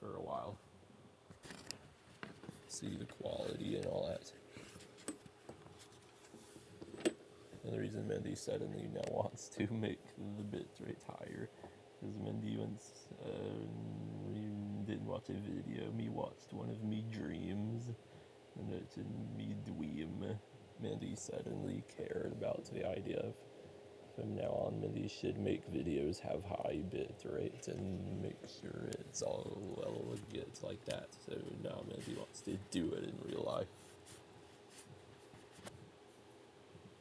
for a while. See the quality and all that. And the reason Mindy suddenly now wants to make the bitrate higher is Mindy once didn't watch a video. Me watched one of me dreams, and it's in me dream. Mindy suddenly cared about the idea of from now on Mindy should make videos have high bit rates and make sure it's all well gets like that. So now Mindy wants to do it in real life.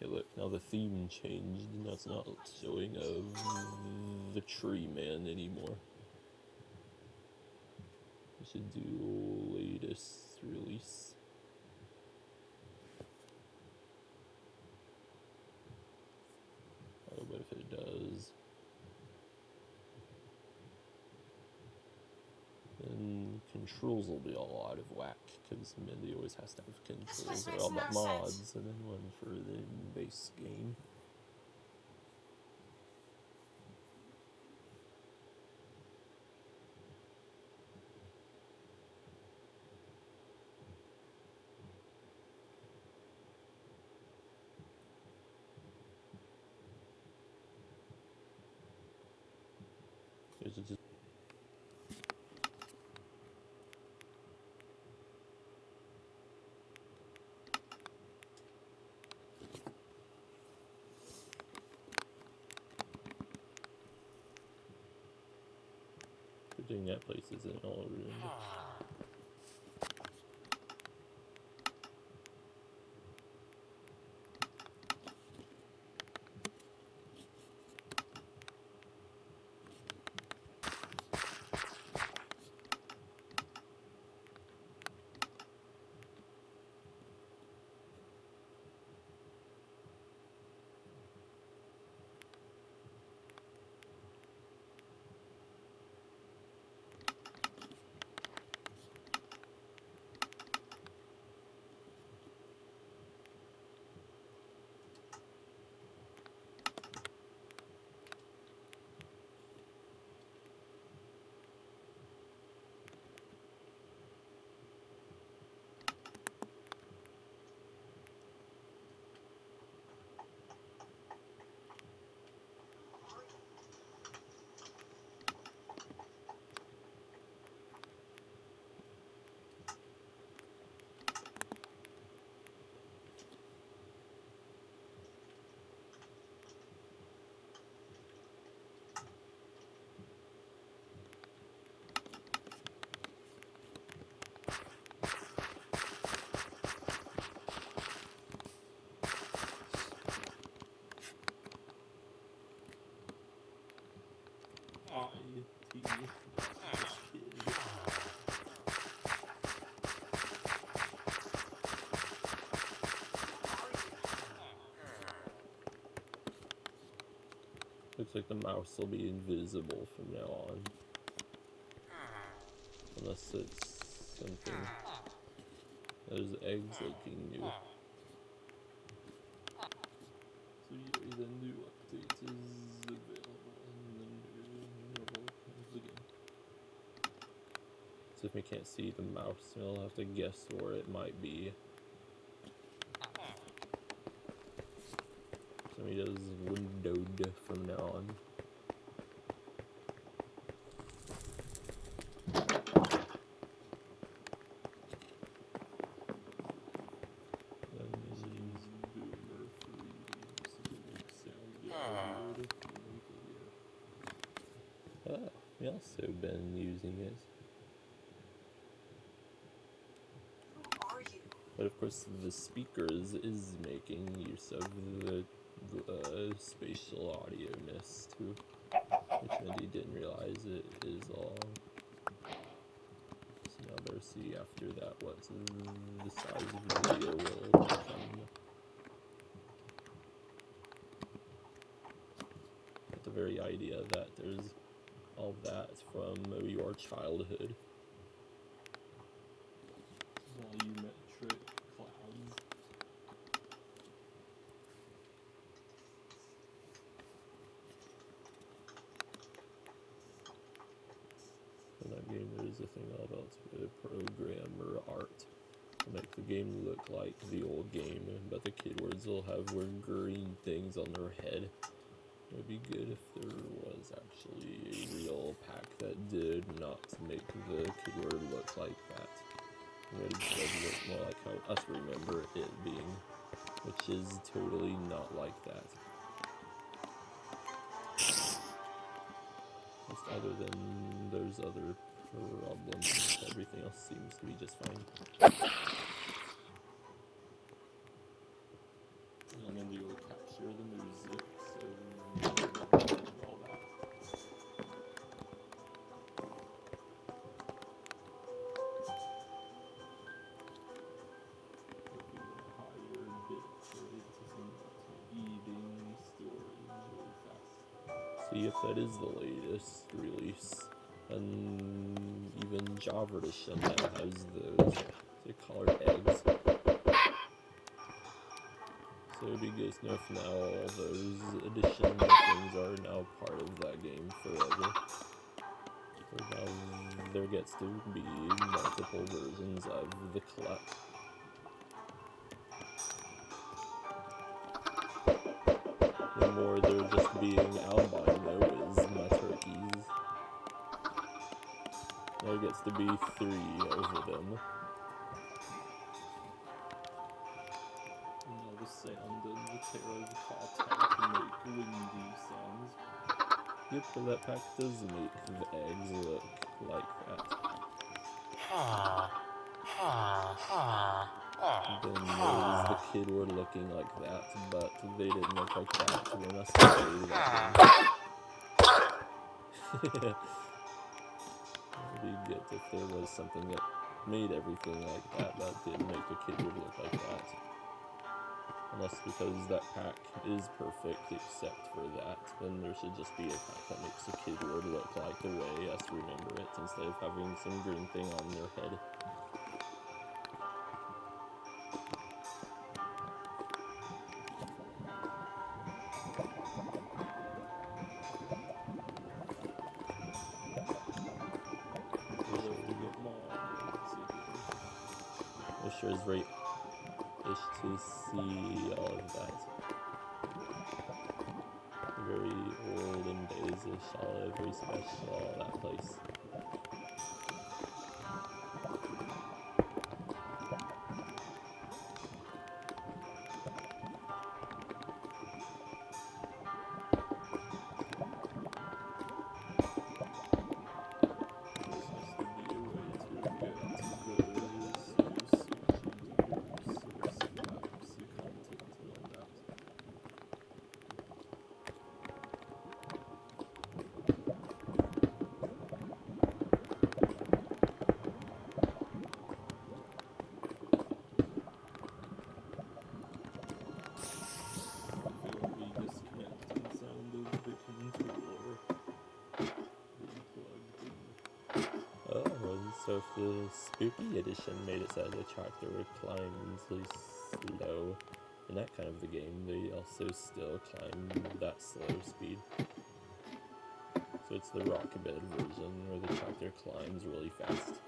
Hey look, now the theme changed, and that's not showing the tree man anymore. We should do latest release. Oh, but if it does, then controls will be a lot of whack, because Mindy always has to have controls for all the mods, and then one for the base game. Is it just putting that places in all room? Looks like the mouse will be invisible from now on. Unless it's something. There's eggs looking new. So yeah, the new update is available and the new normal comes again. So if we can't see the mouse, we'll have to guess where it might be. So he does windowed from now on. We also been using it. Who are you? But of course the speakers is making use of the spatial audio-ness too, which Mindy didn't realize it is all. So now better see after that what the size of the video will become. But the very idea that there's all that from your childhood. Volumetric clouds. So that game there's a thing about programmer art to make the game look like the old game, but the keywords will have weird green things on their head. It would be good if there was actually a real pack that did not make the keyword look like that. It would instead look more like how us remember it being, which is totally not like that. Just other than those other problems, everything else seems to be just fine. And then you'll capture the music, so all that. Higher bit rate to eating storage really fast. See if that is the latest release. And even Java edition now has those. They're colored eggs. So it'd be good to know if now all those additional things are now part of that game forever. So now there gets to be multiple versions of the collect. The more they're just being albino is my turkeys. There gets to be 3 of them. And all the sound and the terracotta to make windy sounds. Yep, so that pack does make the eggs look like that. Then there's the Kidward looking like that, but they didn't look like that when us played that game. It'd be good if there was something that made everything like that, but didn't make the Kidward look like that. Unless because that pack is perfect except for that, then there should just be a pack that makes the Kidward look like the way us remember it, instead of having some green thing on their head. It sure is very ish to see all of that. Very olden days-ish, all very special, all that place. So if the spooky edition made it so the tractor would climb slow in that kind of the game, they also still climb that slow speed. So it's the rock bed version where the tractor climbs really fast.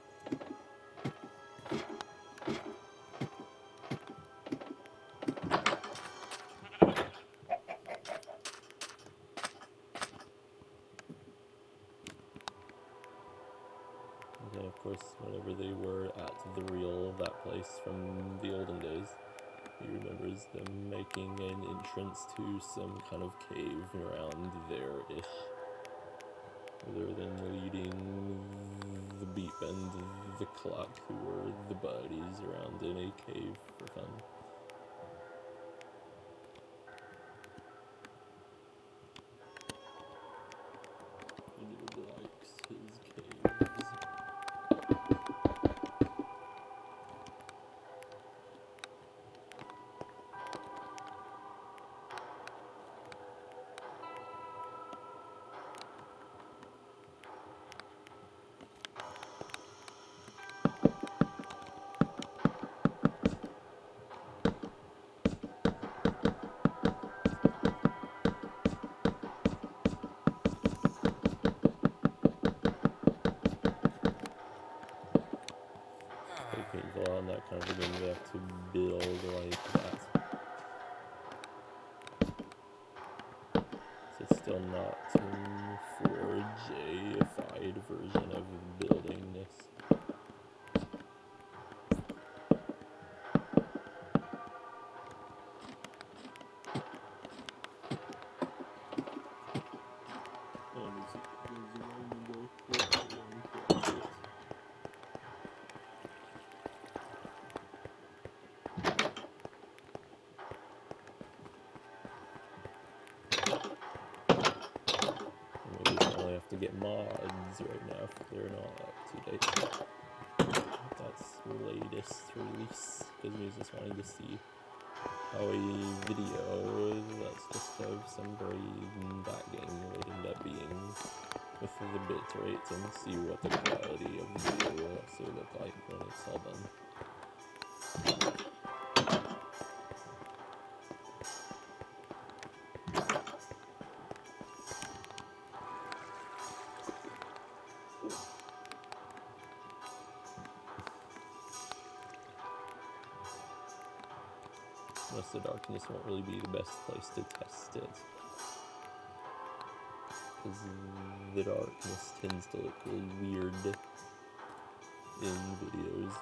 And of course, whenever they were at the that place from the olden days, he remembers them making an entrance to some kind of cave around there-ish, other than leading the Beep and the Clock, who were the buddies, around in a cave for fun. He likes his caves. painful on that kind of a game. We have to build like that. So it's still not in 4J-ified version of building this. To get mods right now if they're not up to date. That's the latest release because we just wanted to see how a video that's just of somebody in that game would end up being with the bit rates and see what the quality of the video will also look like when it's all done. Most of the darkness won't really be the best place to test it, because the darkness tends to look really weird in videos.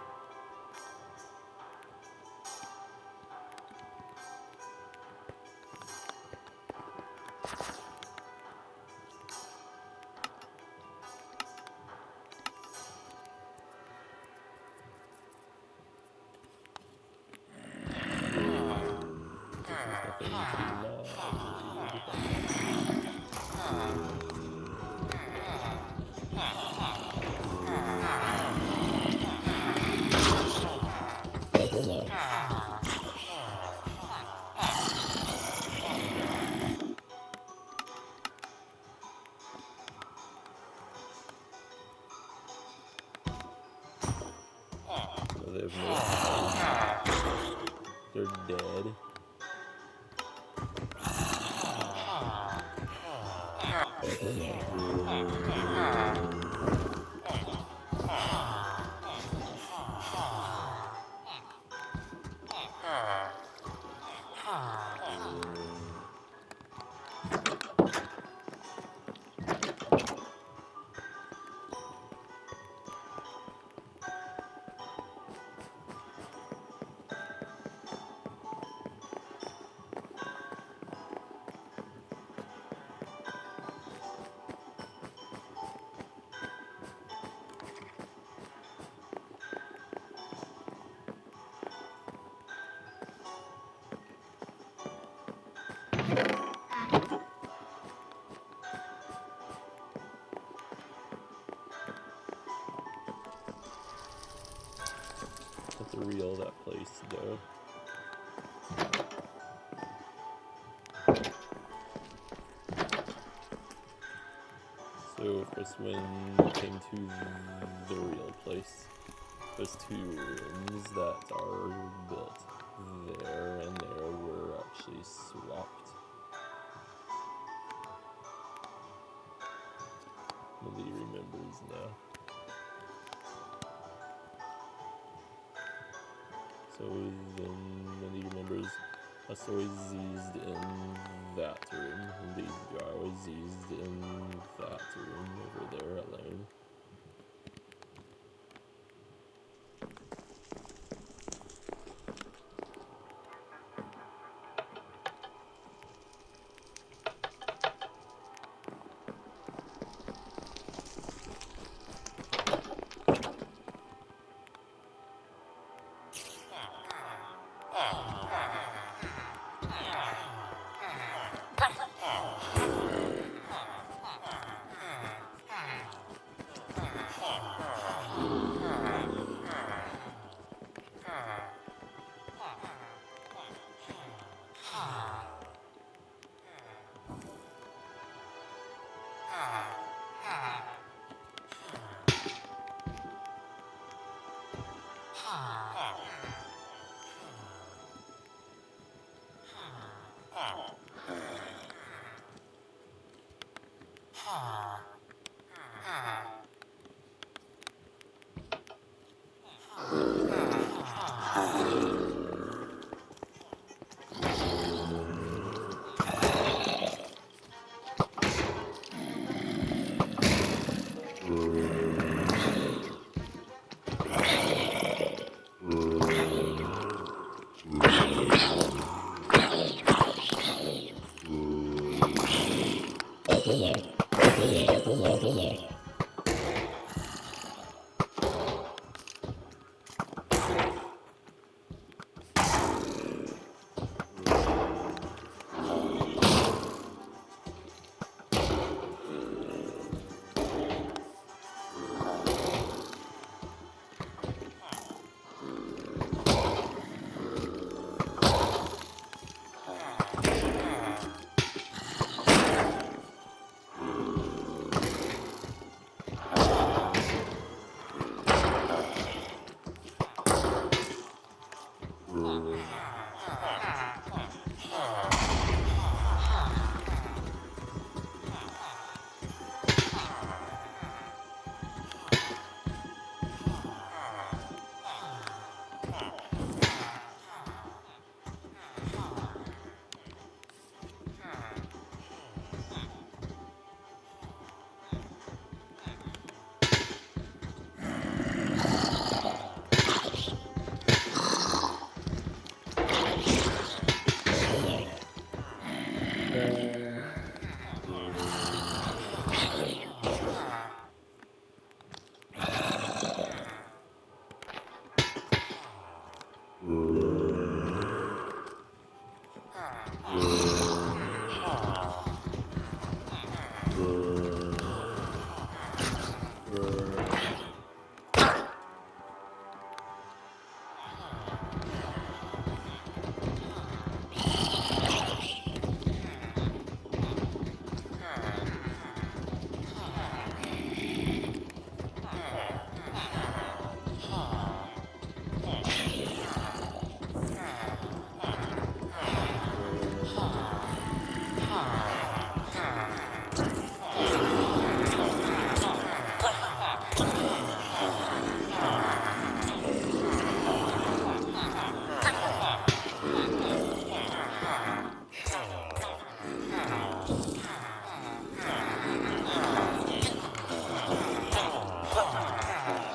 They've they're dead. Have to reel that place though. So first when we came to the real place, there's two rooms that are built there and there were actually swapped. Nobody remembers now. So then nobody remembers us always used in that room, and VBR always used in that room over there alone.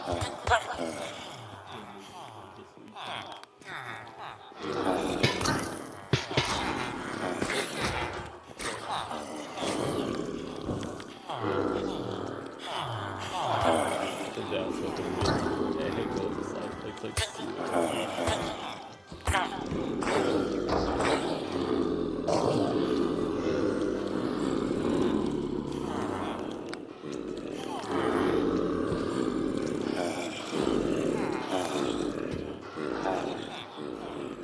So that's what the winter egg looks like sewer.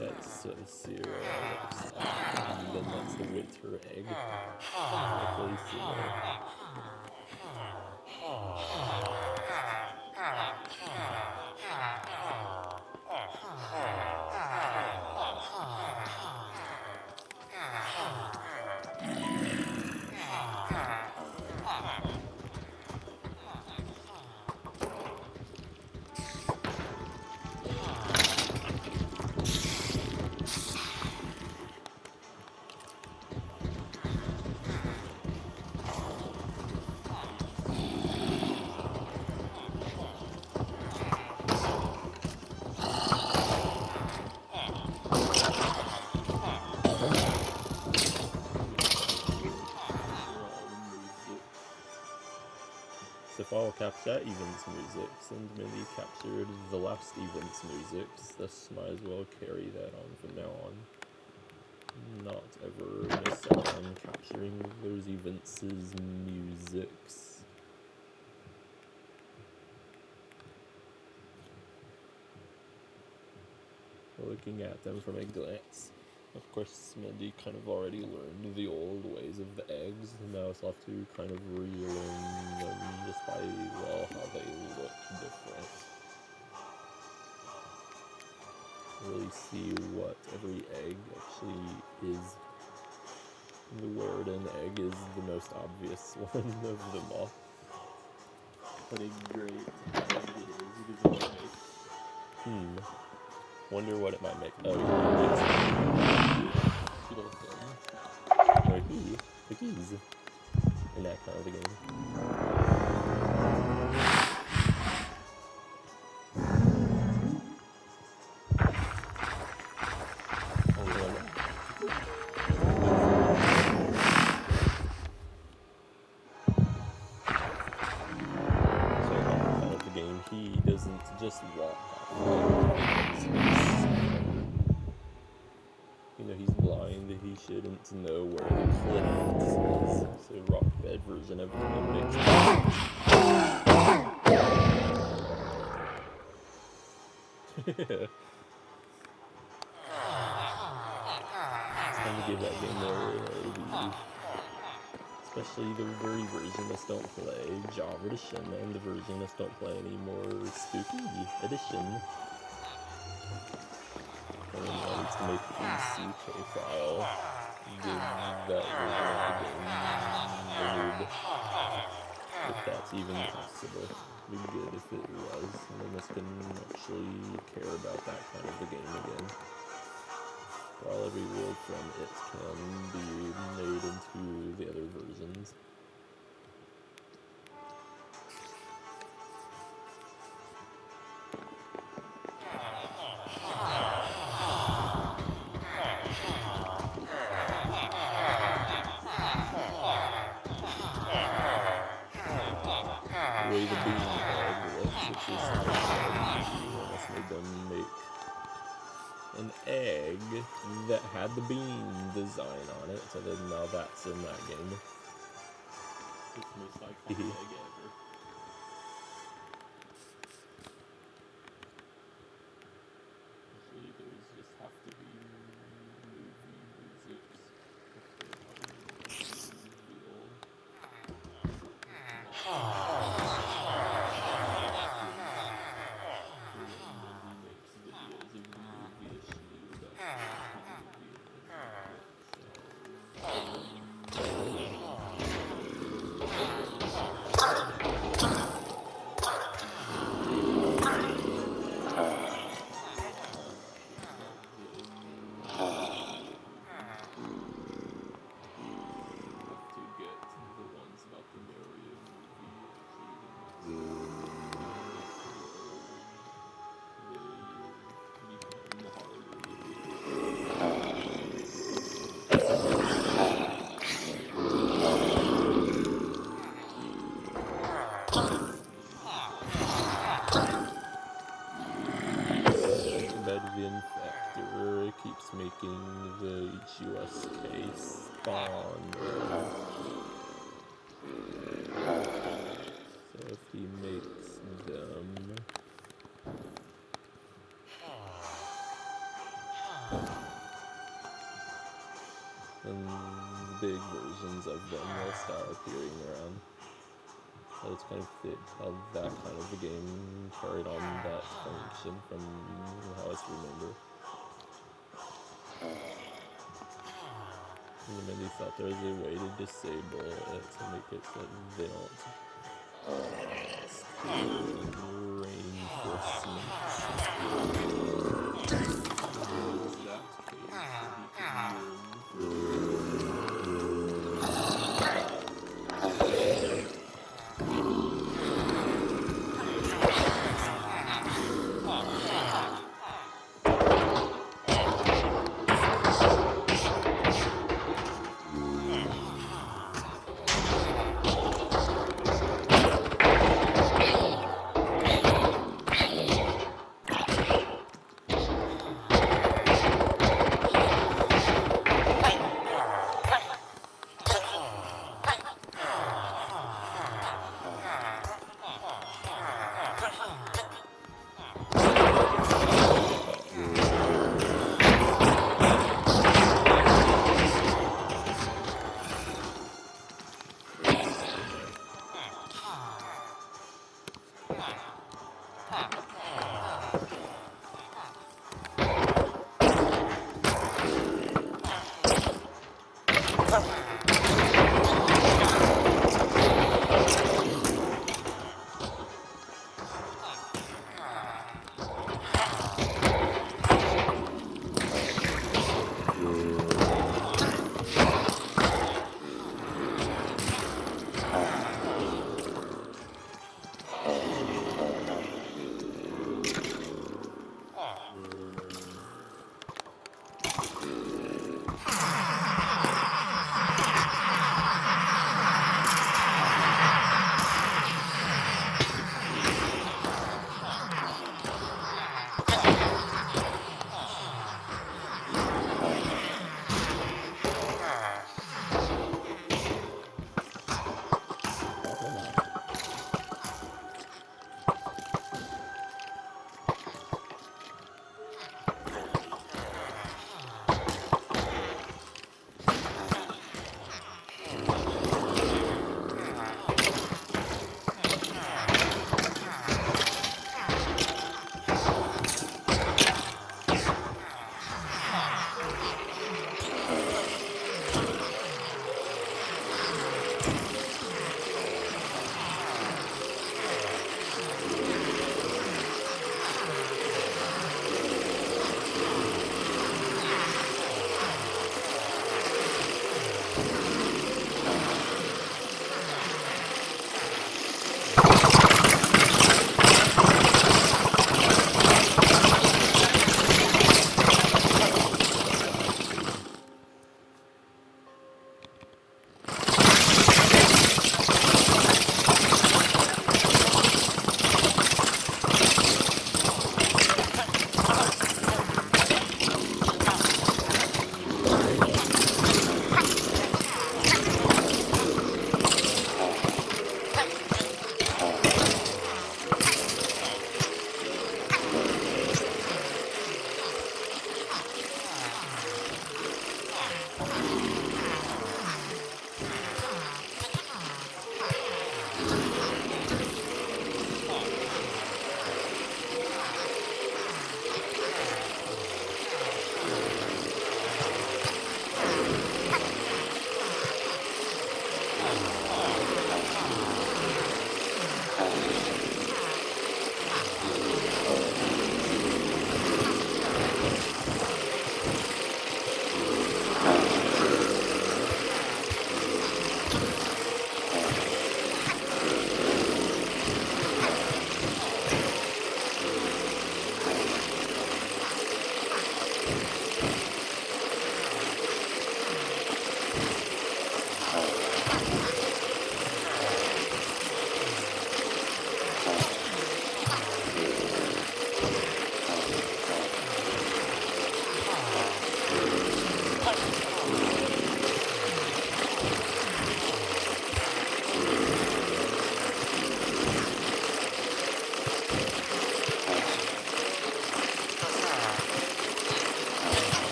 That's sewer looks like. And then that's the winter egg. Likely sewer. So file capture events musics, and Millie captured the last events musics, thus might as well carry that on from now on. Not ever miss out on capturing those events' musics. Looking at them from a glance. Of course, Mindy kind of already learned the old ways of the eggs, and now it's have to kind of relearn them just by, well, how they look different. Really see what every egg actually is. The word an egg is the most obvious one of them all. What a great egg it is, because it makes... Wonder what it might make. Oh, little thing. Or cookies. In that kind of a game. So in that kind of a game, he doesn't just walk off. You know, he's blind, he shouldn't know where the cliff is. So rock bed version of him makes It's time to give that game more AD. Especially the very versionists don't play Java Edition, and the versionists don't play anymore Spooky Edition. And I need to make a CK file. Give that version of the game renewed. If that's even possible. It'd be good if it was, and then this can actually care about that kind of the game again. While every world from it can be made into the other versions. The way the bean egg looks, which is almost made them make an egg that had the bean design on it, so then now that's in that game. It's the most iconic egg ever. Actually, those just have to be movie musics. the infector, it keeps making the HUSK spawn. So if he makes them, then big versions of them will start appearing around. So it's kind of fit how that kind of a game carried on that function from how it's remembered. And then they thought there was a way to disable it to make it so they don't steal reinforcements. In the exact case, he can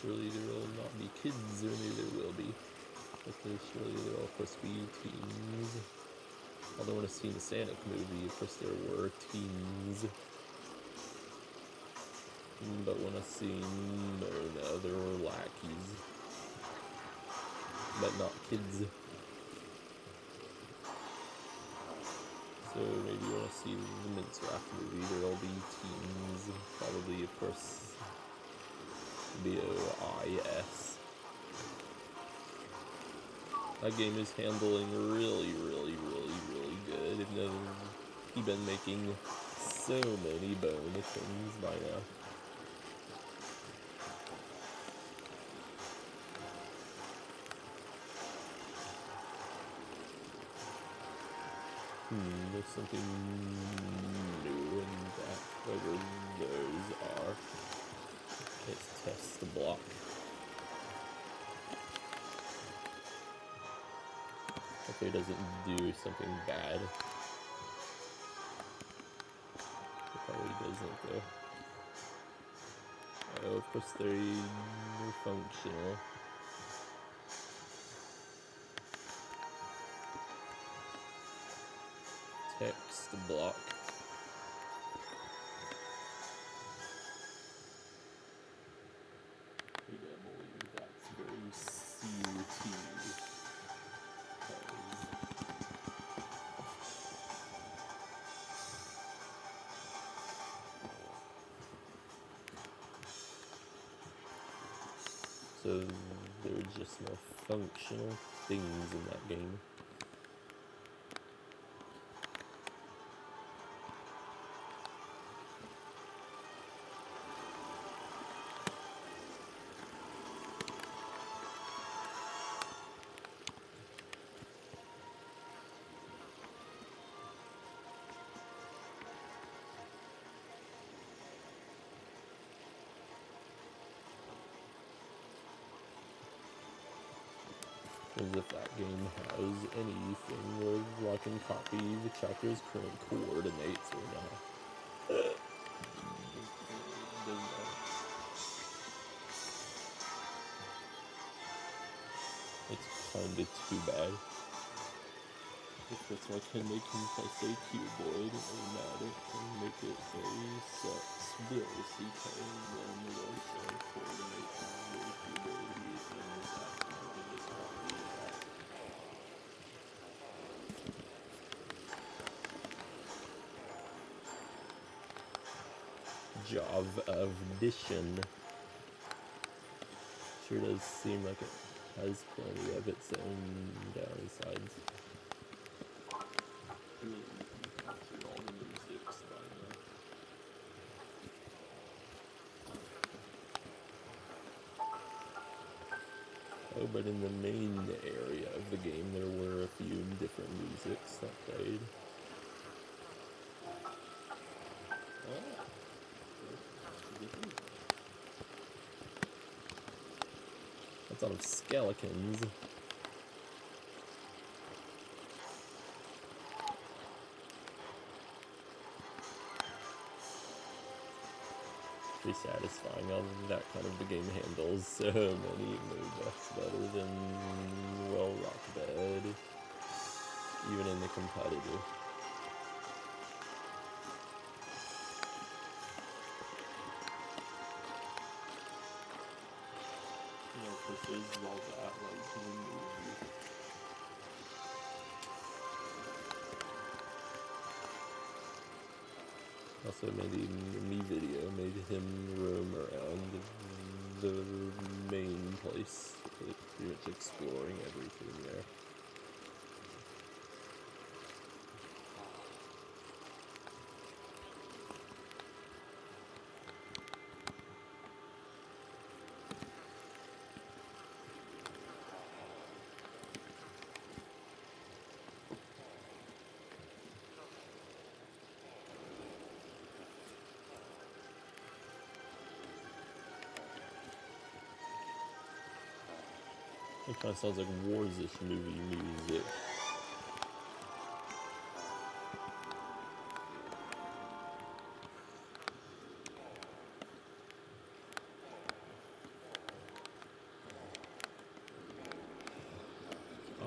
Surely there will not be kids, or maybe there will be. But surely there will, of course, be teens. Although when I seen the Sonic movie, of course there were teens. But when I seen, no, there were lackeys. But not kids. So maybe when I see the Minecraft movie, there will be teens. Probably, of course, BOIS. That game is handling really good. He's been making so many bonus things by now. There's something new in that, whatever those are. Let's test the block. Hopefully it doesn't do something bad. It probably doesn't though. Oh, of course they're functional. Text block. I believe that's very CUT. So there are just more functional things in that game. As if that game has anything where I can copy the chapter's current coordinates or not. It's kinda too bad. If that's why I can make him, if I say cuboid, automatic, and make it say sex, bill, CK, and then the also coordinate the cuboid, and that, and just copy that. Job of addition. Sure does seem like it has plenty of its own downsides. Really, you can capture all the musics by now. Oh, but in the main area of the game, there were a few different musics that played. That's out of skeletons. Pretty satisfying. That kind of the game handles so many moves better than competitive. You know, because there's all that, like, in the movie. Also made a me video, made him roam around the main place, like, pretty much exploring everything there. It kind of sounds like Wars-ish movie music.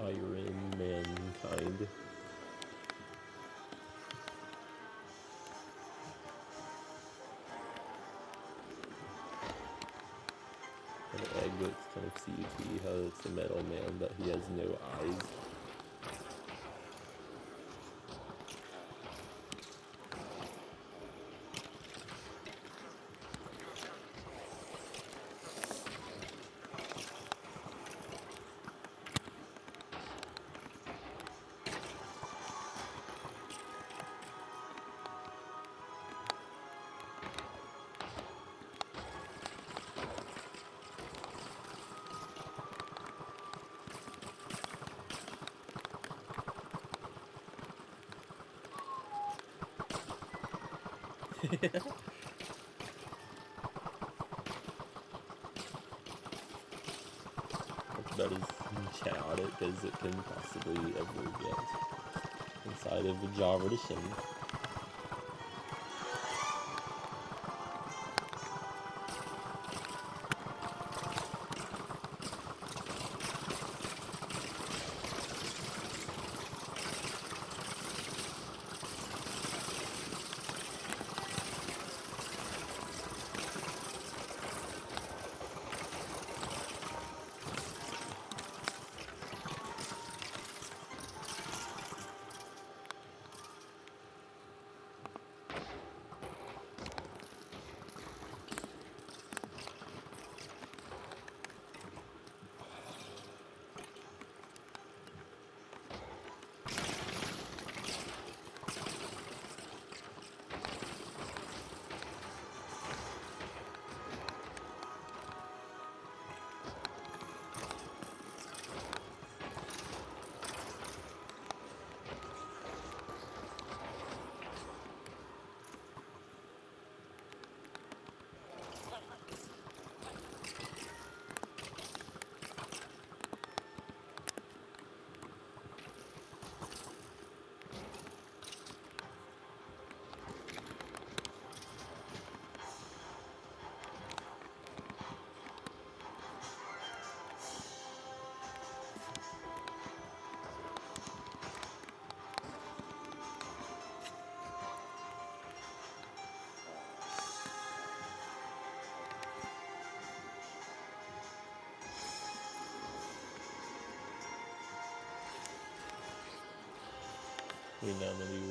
Iron Mankind. And the egg looks kind of CUT, how it's a metal man, but he has no eyes. That's about as chaotic as it can possibly ever get inside of a Java edition. We know that we will.